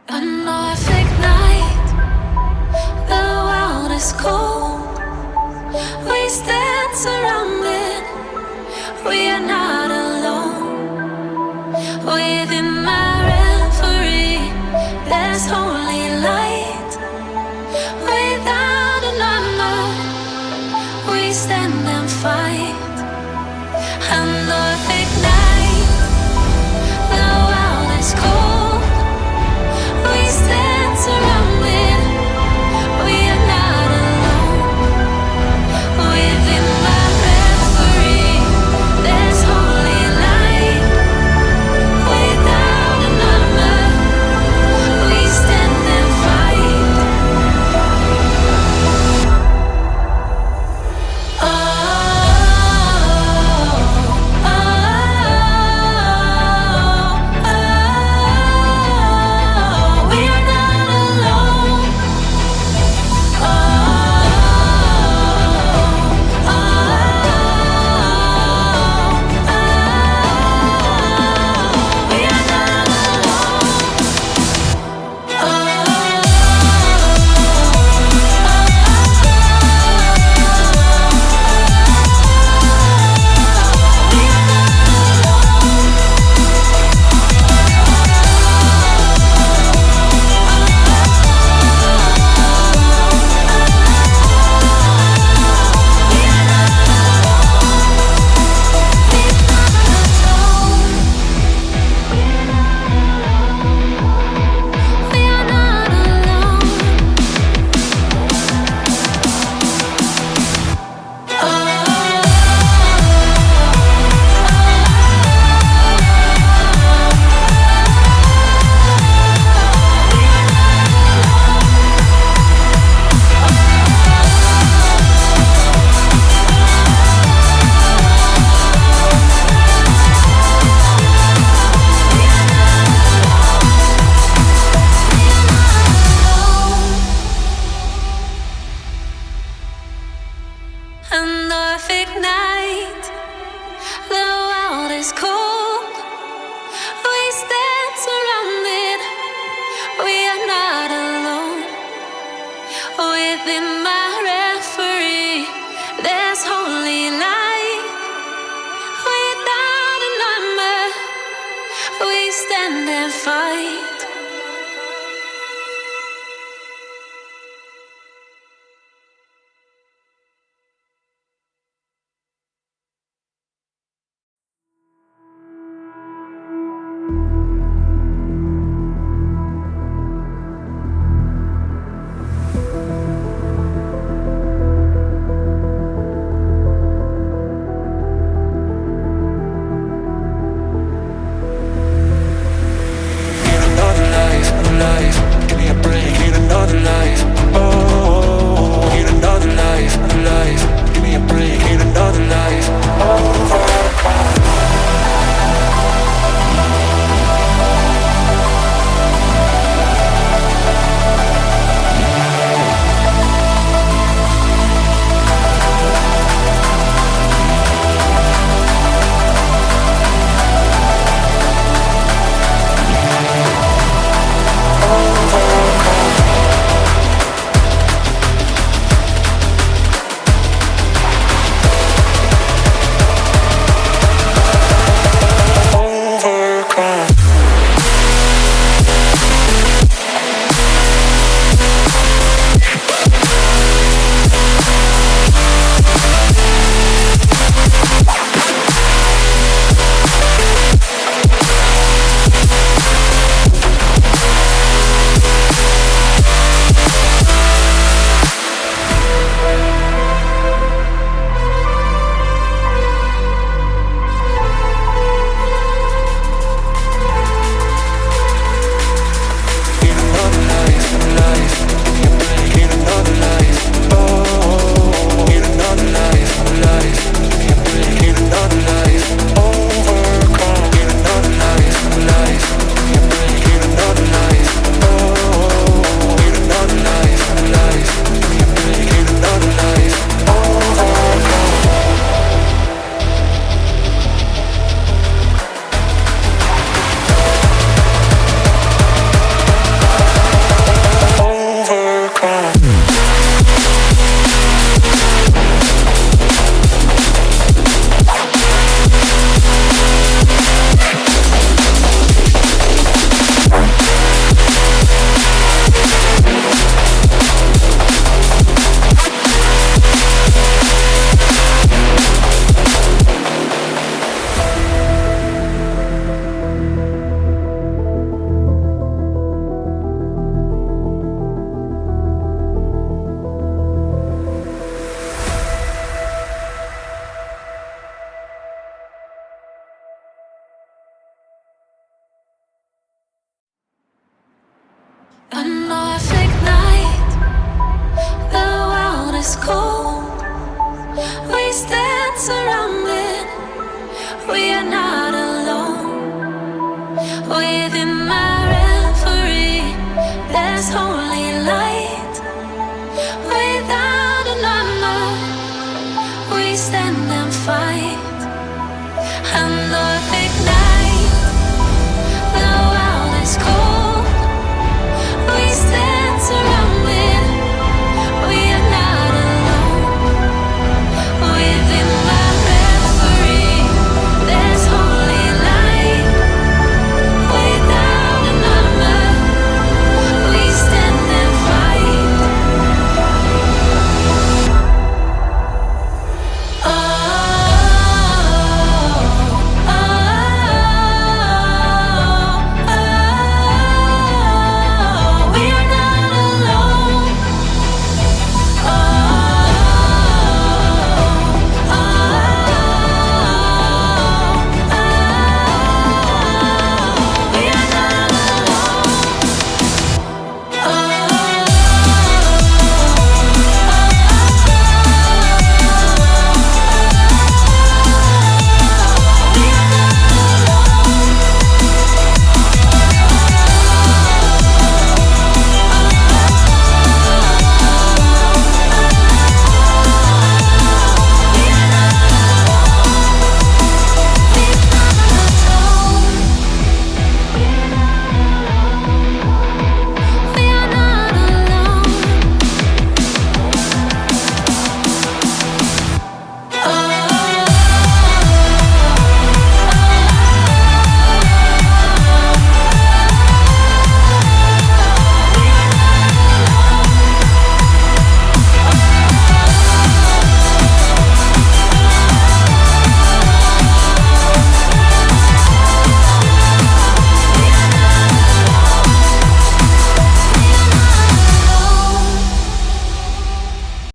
A Norfolk night, the world is cold. We stand surrounded, we are not alone. Within my reverie, there's holy light. Without a number, we stand and fight. A Norfolk night, the world is cold. We stand surrounded, we are not alone. Within my reverie, there's holy light. Without a number, we stand and fight. Oh, oh, oh, we are not alone. Oh, oh, we are not a Norfolk night, the world is cold. We stand surrounded, we are not alone. Within my reverie, there's holy light. Without a number, we stand and fight. Another life,